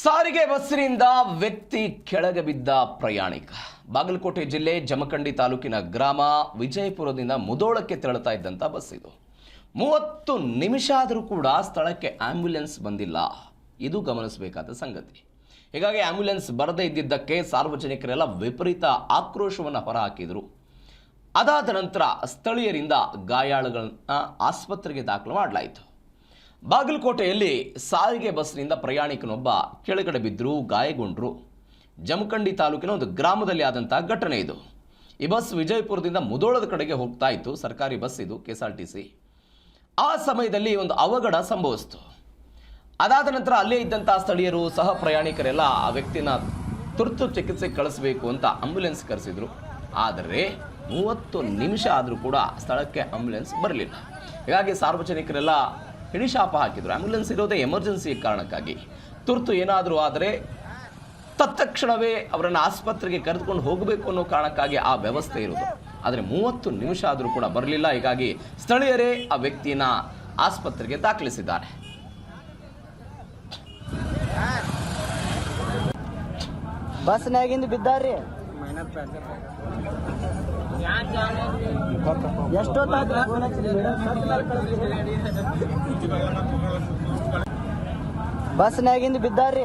ಸಾರಿಗೆ ಬಸ್ಸಿನಿಂದ ವ್ಯಕ್ತಿ ಕೆಳಗೆ ಬಿದ್ದ ಪ್ರಯಾಣಿಕ. ಬಾಗಲಕೋಟೆ ಜಿಲ್ಲೆ ಜಮಖಂಡಿ ತಾಲೂಕಿನ ಗ್ರಾಮ ವಿಜಯಪುರದಿಂದ ಮುಧೋಳಕ್ಕೆ ತೆರಳುತ್ತಾ ಇದ್ದಂಥ ಬಸ್ ಇದು. 30 ನಿಮಿಷ ಆದರೂ ಕೂಡ ಸ್ಥಳಕ್ಕೆ ಆಂಬ್ಯುಲೆನ್ಸ್ ಬಂದಿಲ್ಲ. ಇದು ಗಮನಿಸಬೇಕಾದ ಸಂಗತಿ. ಹೀಗಾಗಿ ಆಂಬ್ಯುಲೆನ್ಸ್ ಬರದೇ ಇದ್ದಿದ್ದಕ್ಕೆ ಸಾರ್ವಜನಿಕರೆಲ್ಲ ವಿಪರೀತ ಆಕ್ರೋಶವನ್ನು ಹೊರಹಾಕಿದರು. ಅದಾದ ನಂತರ ಸ್ಥಳೀಯರಿಂದ ಗಾಯಾಳುಗಳನ್ನ ಆಸ್ಪತ್ರೆಗೆ ದಾಖಲು ಮಾಡಲಾಯಿತು. ಬಾಗಲಕೋಟೆಯಲ್ಲಿ ಸಾರಿಗೆ ಬಸ್ನಿಂದ ಪ್ರಯಾಣಿಕನೊಬ್ಬ ಕೆಳಗಡೆ ಬಿದ್ದರು, ಗಾಯಗೊಂಡರು. ಜಮಖಂಡಿ ತಾಲೂಕಿನ ಒಂದು ಗ್ರಾಮದಲ್ಲಿ ಆದಂಥ ಘಟನೆ ಇದು. ಈ ಬಸ್ ವಿಜಯಪುರದಿಂದ ಮುಧೋಳದ ಕಡೆಗೆ ಹೋಗ್ತಾ ಇತ್ತು. ಸರ್ಕಾರಿ ಬಸ್ ಇದು, KSRTC. ಆ ಸಮಯದಲ್ಲಿ ಒಂದು ಅವಘಡ ಸಂಭವಿಸಿತು. ಅದಾದ ನಂತರ ಅಲ್ಲೇ ಇದ್ದಂಥ ಸ್ಥಳೀಯರು ಸಹ ಪ್ರಯಾಣಿಕರೆಲ್ಲ ಆ ವ್ಯಕ್ತಿನ ತುರ್ತು ಚಿಕಿತ್ಸೆಗೆ ಕಳಿಸಬೇಕು ಅಂತ ಆಂಬ್ಯುಲೆನ್ಸ್ ಕರೆಸಿದ್ರು. ಆದರೆ 30 ನಿಮಿಷ ಆದರೂ ಕೂಡ ಸ್ಥಳಕ್ಕೆ ಆಂಬ್ಯುಲೆನ್ಸ್ ಬರಲಿಲ್ಲ. ಹೀಗಾಗಿ ಸಾರ್ವಜನಿಕರೆಲ್ಲ ಹಿಡಿಶಾಪ ಹಾಕಿದ್ರು. ಆಂಬ್ಯುಲೆನ್ಸ್ ಇರೋದೇ ಎಮರ್ಜೆನ್ಸಿ ಕಾರಣಕ್ಕಾಗಿ. ತುರ್ತು ಏನಾದರೂ ಆದರೆ ತತ್ಕ್ಷಣವೇ ಅವರನ್ನು ಆಸ್ಪತ್ರೆಗೆ ಕರೆದುಕೊಂಡು ಹೋಗಬೇಕು ಅನ್ನೋ ಕಾರಣಕ್ಕಾಗಿ ಆ ವ್ಯವಸ್ಥೆ ಇರೋದು. ಆದರೆ 30 ನಿಮಿಷ ಆದರೂ ಕೂಡ ಬರಲಿಲ್ಲ. ಹೀಗಾಗಿ ಸ್ಥಳೀಯರೇ ಆ ವ್ಯಕ್ತಿಯನ್ನು ಆಸ್ಪತ್ರೆಗೆ ದಾಖಲಿಸಿದ್ದಾರೆ. ಬಸ್ನಾಗಿಂದ ಬಿದ್ದಾರ್ರಿ. ಬಸ್ನಾಗಿಂದ ಬಿದ್ದಾರ್ರಿ.